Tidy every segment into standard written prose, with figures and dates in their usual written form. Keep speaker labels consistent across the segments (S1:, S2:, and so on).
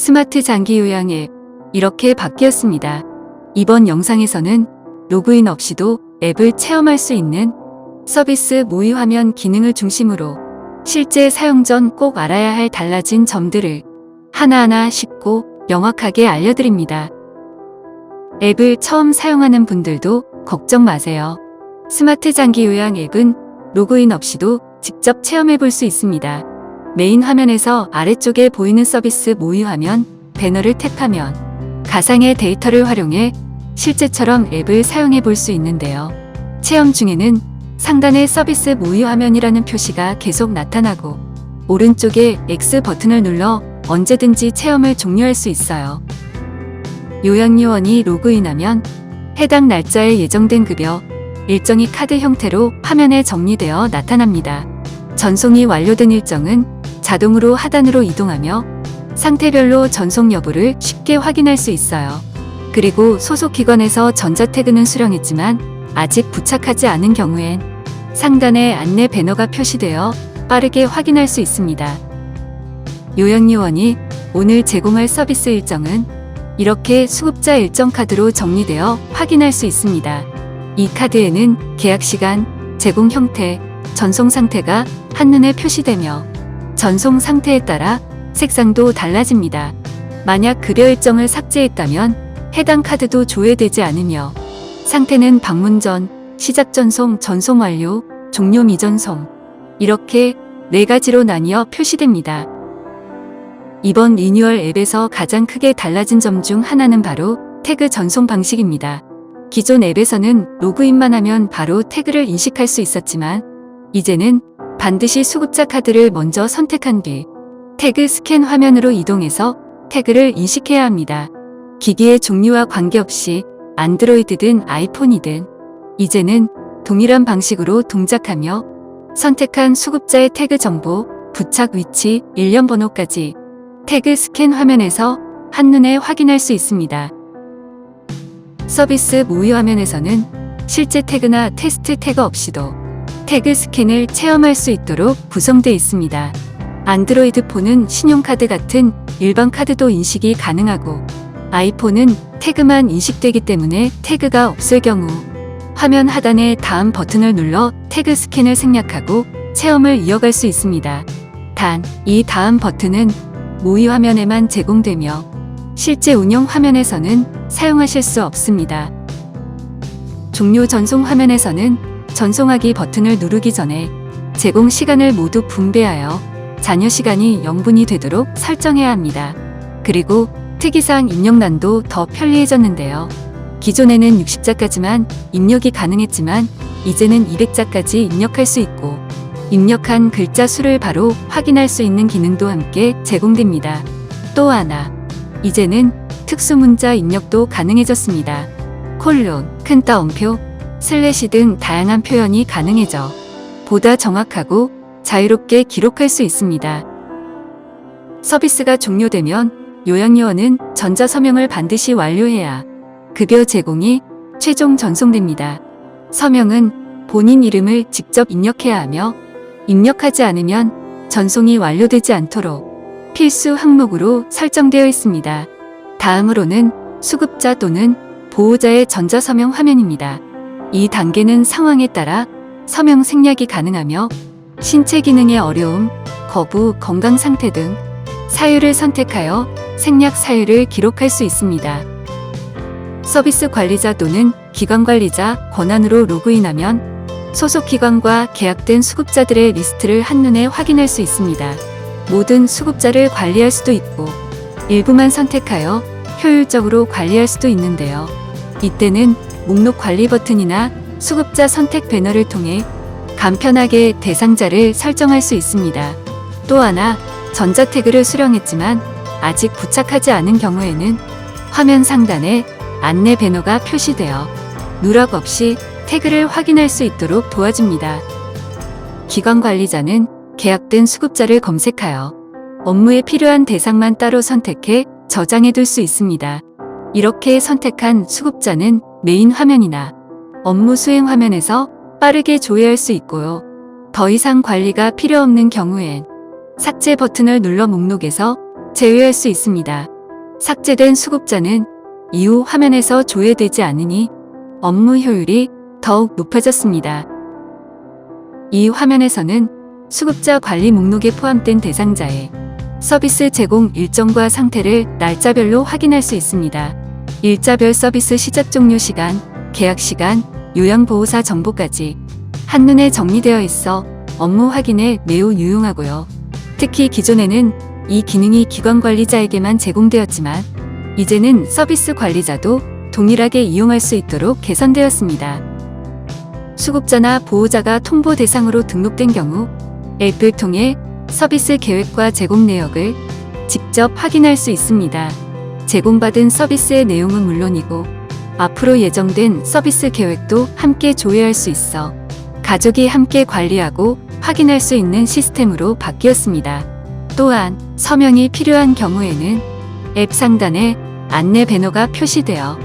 S1: 스마트 장기 요약 앱, 이렇게 바뀌었습니다. 이번 영상에서는 로그인 없이도 앱을 체험할 수 있는 서비스 모의 화면 기능을 중심으로 실제 사용 전 꼭 알아야 할 달라진 점들을 하나하나 쉽고 명확하게 알려드립니다. 앱을 처음 사용하는 분들도 걱정 마세요. 스마트 장기 요약 앱은 로그인 없이도 직접 체험해 볼 수 있습니다. 메인 화면에서 아래쪽에 보이는 서비스 모의 화면 배너를 탭하면 가상의 데이터를 활용해 실제처럼 앱을 사용해 볼 수 있는데요. 체험 중에는 상단에 서비스 모의 화면이라는 표시가 계속 나타나고 오른쪽에 X 버튼을 눌러 언제든지 체험을 종료할 수 있어요. 요약 요원이 로그인하면 해당 날짜에 예정된 급여, 일정이 카드 형태로 화면에 정리되어 나타납니다. 전송이 완료된 일정은 자동으로 하단으로 이동하며 상태별로 전송 여부를 쉽게 확인할 수 있어요. 그리고 소속 기관에서 전자태그는 수령했지만 아직 부착하지 않은 경우엔 상단에 안내 배너가 표시되어 빠르게 확인할 수 있습니다. 요약 요원이 오늘 제공할 서비스 일정은 이렇게 수급자 일정 카드로 정리되어 확인할 수 있습니다. 이 카드에는 계약 시간, 제공 형태, 전송 상태가 한눈에 표시되며 전송 상태에 따라 색상도 달라집니다. 만약 급여 일정을 삭제했다면 해당 카드도 조회되지 않으며 상태는 방문 전, 시작 전송, 전송 완료, 종료 미전송 이렇게 4가지로 나뉘어 표시됩니다. 이번 리뉴얼 앱에서 가장 크게 달라진 점 중 하나는 바로 태그 전송 방식입니다. 기존 앱에서는 로그인만 하면 바로 태그를 인식할 수 있었지만 이제는 반드시 수급자 카드를 먼저 선택한 뒤 태그 스캔 화면으로 이동해서 태그를 인식해야 합니다. 기기의 종류와 관계없이 안드로이드든 아이폰이든 이제는 동일한 방식으로 동작하며 선택한 수급자의 태그 정보, 부착 위치, 일련 번호까지 태그 스캔 화면에서 한눈에 확인할 수 있습니다. 서비스 모의 화면에서는 실제 태그나 테스트 태그 없이도 태그 스캔을 체험할 수 있도록 구성되어 있습니다. 안드로이드 폰은 신용카드 같은 일반 카드도 인식이 가능하고 아이폰은 태그만 인식되기 때문에 태그가 없을 경우 화면 하단의 다음 버튼을 눌러 태그 스캔을 생략하고 체험을 이어갈 수 있습니다. 단, 이 다음 버튼은 모의 화면에만 제공되며 실제 운영 화면에서는 사용하실 수 없습니다. 종료 전송 화면에서는 전송하기 버튼을 누르기 전에 제공 시간을 모두 분배하여 잔여 시간이 0분이 되도록 설정해야 합니다. 그리고 특이사항 입력란도 더 편리해졌는데요. 기존에는 60자까지만 입력이 가능했지만 이제는 200자까지 입력할 수 있고 입력한 글자 수를 바로 확인할 수 있는 기능도 함께 제공됩니다. 또 하나, 이제는 특수문자 입력도 가능해졌습니다. 콜론, 큰 따옴표, 슬래시 등 다양한 표현이 가능해져 보다 정확하고 자유롭게 기록할 수 있습니다. 서비스가 종료되면 요약 요원은 전자서명을 반드시 완료해야 급여 제공이 최종 전송됩니다. 서명은 본인 이름을 직접 입력해야 하며 입력하지 않으면 전송이 완료되지 않도록 필수 항목으로 설정되어 있습니다. 다음으로는 수급자 또는 보호자의 전자서명 화면입니다. 이 단계는 상황에 따라 서명 생략이 가능하며 신체 기능의 어려움, 거부, 건강 상태 등 사유를 선택하여 생략 사유를 기록할 수 있습니다. 서비스 관리자 또는 기관 관리자 권한으로 로그인하면 소속 기관과 계약된 수급자들의 리스트를 한눈에 확인할 수 있습니다. 모든 수급자를 관리할 수도 있고 일부만 선택하여 효율적으로 관리할 수도 있는데요. 이때는 목록 관리 버튼이나 수급자 선택 배너를 통해 간편하게 대상자를 설정할 수 있습니다. 또 하나, 전자태그를 수령했지만 아직 부착하지 않은 경우에는 화면 상단에 안내 배너가 표시되어 누락 없이 태그를 확인할 수 있도록 도와줍니다. 기관 관리자는 계약된 수급자를 검색하여 업무에 필요한 대상만 따로 선택해 저장해 둘 수 있습니다. 이렇게 선택한 수급자는 메인 화면이나 업무 수행 화면에서 빠르게 조회할 수 있고요. 더 이상 관리가 필요 없는 경우엔 삭제 버튼을 눌러 목록에서 제외할 수 있습니다. 삭제된 수급자는 이후 화면에서 조회되지 않으니 업무 효율이 더욱 높아졌습니다. 이 화면에서는 수급자 관리 목록에 포함된 대상자의 서비스 제공 일정과 상태를 날짜별로 확인할 수 있습니다. 일자별 서비스 시작 종료 시간, 계약 시간, 요양보호사 정보까지 한눈에 정리되어 있어 업무 확인에 매우 유용하고요. 특히 기존에는 이 기능이 기관 관리자에게만 제공되었지만 이제는 서비스 관리자도 동일하게 이용할 수 있도록 개선되었습니다. 수급자나 보호자가 통보 대상으로 등록된 경우 앱을 통해 서비스 계획과 제공 내역을 직접 확인할 수 있습니다. 제공받은 서비스의 내용은 물론이고 앞으로 예정된 서비스 계획도 함께 조회할 수 있어 가족이 함께 관리하고 확인할 수 있는 시스템으로 바뀌었습니다. 또한 서명이 필요한 경우에는 앱 상단에 안내 배너가 표시되어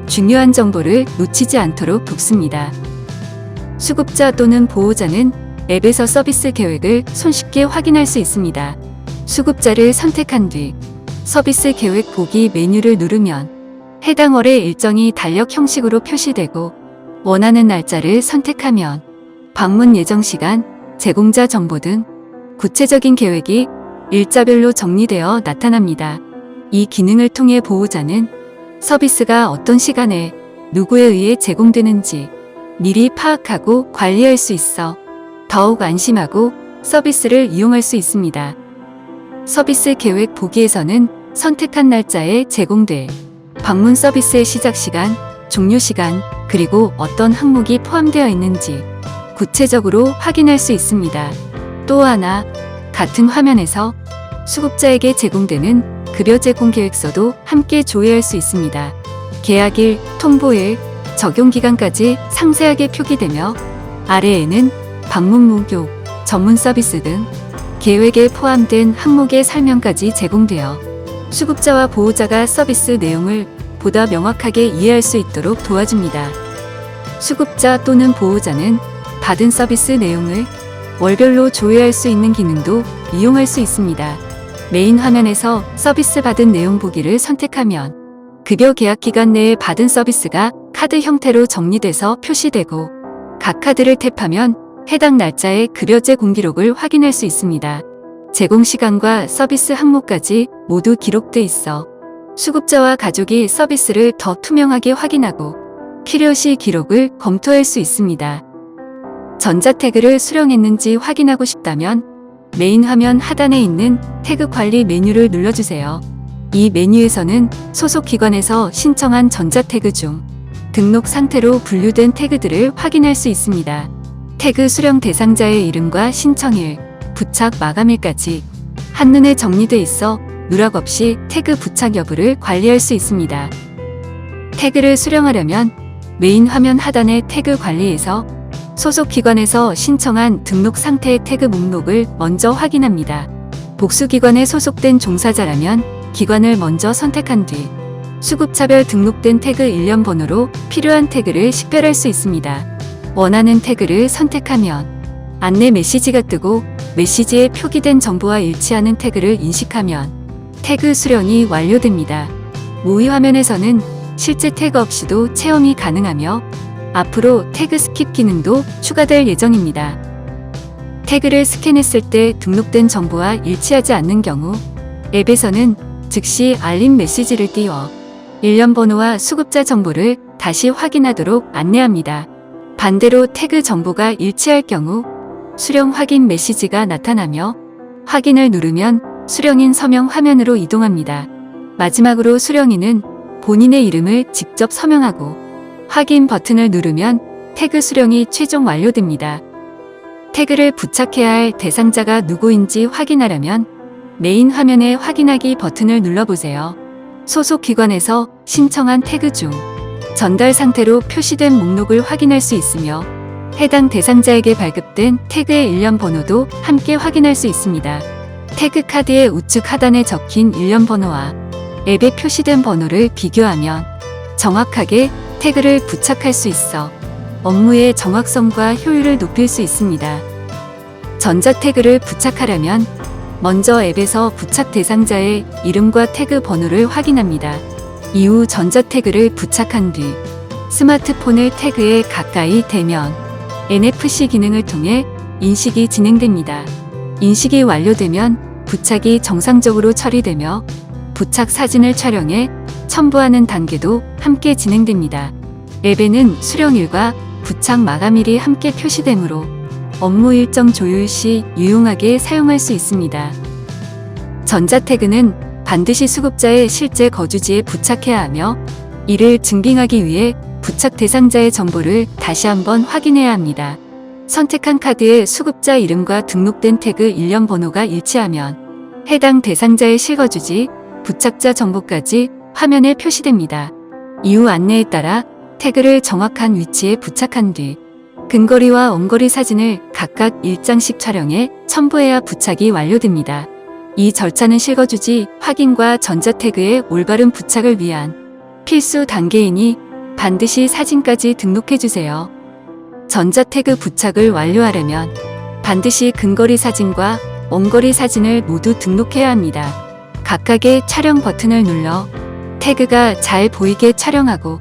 S1: 중요한 정보를 놓치지 않도록 돕습니다. 수급자 또는 보호자는 앱에서 서비스 계획을 손쉽게 확인할 수 있습니다. 수급자를 선택한 뒤 서비스 계획 보기 메뉴를 누르면 해당 월의 일정이 달력 형식으로 표시되고 원하는 날짜를 선택하면 방문 예정 시간, 제공자 정보 등 구체적인 계획이 일자별로 정리되어 나타납니다. 이 기능을 통해 보호자는 서비스가 어떤 시간에 누구에 의해 제공되는지 미리 파악하고 관리할 수 있어 더욱 안심하고 서비스를 이용할 수 있습니다. 서비스 계획 보기에서는 선택한 날짜에 제공될 방문 서비스의 시작 시간, 종료 시간, 그리고 어떤 항목이 포함되어 있는지 구체적으로 확인할 수 있습니다. 또 하나, 같은 화면에서 수급자에게 제공되는 급여 제공 계획서도 함께 조회할 수 있습니다. 계약일, 통보일, 적용기간까지 상세하게 표기되며 아래에는 방문 목록, 전문 서비스 등 계획에 포함된 항목의 설명까지 제공되어 수급자와 보호자가 서비스 내용을 보다 명확하게 이해할 수 있도록 도와줍니다. 수급자 또는 보호자는 받은 서비스 내용을 월별로 조회할 수 있는 기능도 이용할 수 있습니다. 메인 화면에서 서비스 받은 내용 보기를 선택하면 급여 계약 기간 내에 받은 서비스가 카드 형태로 정리돼서 표시되고 각 카드를 탭하면 해당 날짜의 급여 제공 기록을 확인할 수 있습니다. 제공 시간과 서비스 항목까지 모두 기록돼 있어 수급자와 가족이 서비스를 더 투명하게 확인하고 필요시 기록을 검토할 수 있습니다. 전자태그를 수령했는지 확인하고 싶다면 메인 화면 하단에 있는 태그 관리 메뉴를 눌러주세요. 이 메뉴에서는 소속 기관에서 신청한 전자태그 중 등록 상태로 분류된 태그들을 확인할 수 있습니다. 태그 수령 대상자의 이름과 신청일, 부착 마감일까지 한눈에 정리돼 있어 누락 없이 태그 부착 여부를 관리할 수 있습니다. 태그를 수령하려면 메인 화면 하단의 태그 관리에서 소속 기관에서 신청한 등록 상태의 태그 목록을 먼저 확인합니다. 복수기관에 소속된 종사자라면 기관을 먼저 선택한 뒤 수급차별 등록된 태그 일련 번호로 필요한 태그를 식별할 수 있습니다. 원하는 태그를 선택하면 안내 메시지가 뜨고 메시지에 표기된 정보와 일치하는 태그를 인식하면 태그 수령이 완료됩니다. 모의 화면에서는 실제 태그 없이도 체험이 가능하며 앞으로 태그 스킵 기능도 추가될 예정입니다. 태그를 스캔했을 때 등록된 정보와 일치하지 않는 경우 앱에서는 즉시 알림 메시지를 띄워 일련 번호와 수급자 정보를 다시 확인하도록 안내합니다. 반대로 태그 정보가 일치할 경우 수령 확인 메시지가 나타나며 확인을 누르면 수령인 서명 화면으로 이동합니다. 마지막으로 수령인은 본인의 이름을 직접 서명하고 확인 버튼을 누르면 태그 수령이 최종 완료됩니다. 태그를 부착해야 할 대상자가 누구인지 확인하려면 메인 화면의 확인하기 버튼을 눌러보세요. 소속 기관에서 신청한 태그 중 전달 상태로 표시된 목록을 확인할 수 있으며 해당 대상자에게 발급된 태그의 일련 번호도 함께 확인할 수 있습니다. 태그 카드의 우측 하단에 적힌 일련 번호와 앱에 표시된 번호를 비교하면 정확하게 태그를 부착할 수 있어 업무의 정확성과 효율을 높일 수 있습니다. 전자 태그를 부착하려면 먼저 앱에서 부착 대상자의 이름과 태그 번호를 확인합니다. 이후 전자 태그를 부착한 뒤 스마트폰을 태그에 가까이 대면 NFC 기능을 통해 인식이 진행됩니다. 인식이 완료되면 부착이 정상적으로 처리되며 부착 사진을 촬영해 첨부하는 단계도 함께 진행됩니다. 앱에는 수령일과 부착 마감일이 함께 표시되므로 업무 일정 조율 시 유용하게 사용할 수 있습니다. 전자 태그는 반드시 수급자의 실제 거주지에 부착해야 하며 이를 증빙하기 위해 부착 대상자의 정보를 다시 한번 확인해야 합니다. 선택한 카드의 수급자 이름과 등록된 태그 일련 번호가 일치하면 해당 대상자의 실거주지, 부착자 정보까지 화면에 표시됩니다. 이후 안내에 따라 태그를 정확한 위치에 부착한 뒤 근거리와 원거리 사진을 각각 1장씩 촬영해 첨부해야 부착이 완료됩니다. 이 절차는 실거주지 확인과 전자 태그의 올바른 부착을 위한 필수 단계이니 반드시 사진까지 등록해주세요. 전자 태그 부착을 완료하려면 반드시 근거리 사진과 원거리 사진을 모두 등록해야 합니다. 각각의 촬영 버튼을 눌러 태그가 잘 보이게 촬영하고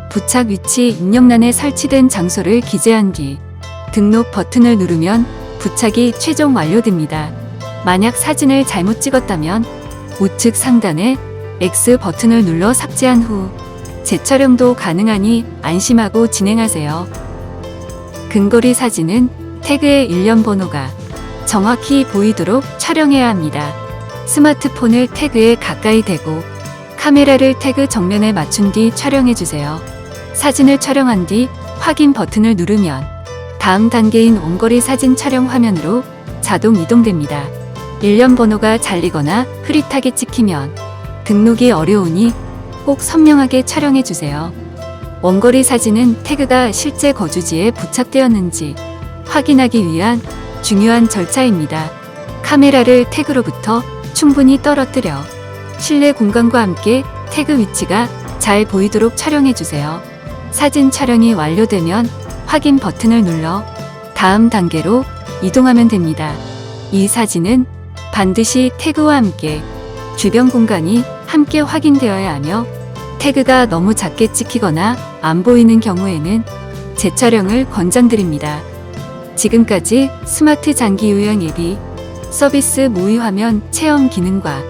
S1: 부착 위치 입력란에 설치된 장소를 기재한 뒤 등록 버튼을 누르면 부착이 최종 완료됩니다. 만약 사진을 잘못 찍었다면 우측 상단에 X 버튼을 눌러 삭제한 후 재촬영도 가능하니 안심하고 진행하세요. 근거리 사진은 태그의 일련 번호가 정확히 보이도록 촬영해야 합니다. 스마트폰을 태그에 가까이 대고 카메라를 태그 정면에 맞춘 뒤 촬영해주세요. 사진을 촬영한 뒤 확인 버튼을 누르면 다음 단계인 원거리 사진 촬영 화면으로 자동 이동됩니다. 일련 번호가 잘리거나 흐릿하게 찍히면 등록이 어려우니 꼭 선명하게 촬영해주세요. 원거리 사진은 태그가 실제 거주지에 부착되었는지 확인하기 위한 중요한 절차입니다. 카메라를 태그로부터 충분히 떨어뜨려 실내 공간과 함께 태그 위치가 잘 보이도록 촬영해주세요. 사진 촬영이 완료되면 확인 버튼을 눌러 다음 단계로 이동하면 됩니다. 이 사진은 반드시 태그와 함께 주변 공간이 함께 확인되어야 하며 태그가 너무 작게 찍히거나 안 보이는 경우에는 재촬영을 권장드립니다. 지금까지 스마트 장기 요약 앱이 서비스 모의 화면 체험 기능과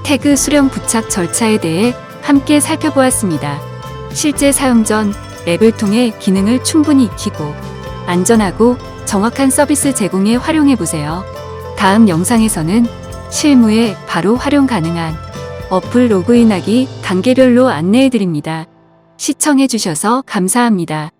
S1: 태그 수령 부착 절차에 대해 함께 살펴보았습니다. 실제 사용 전 앱을 통해 기능을 충분히 익히고 안전하고 정확한 서비스 제공에 활용해보세요. 다음 영상에서는 실무에 바로 활용 가능한 어플 로그인하기 단계별로 안내해드립니다. 시청해주셔서 감사합니다.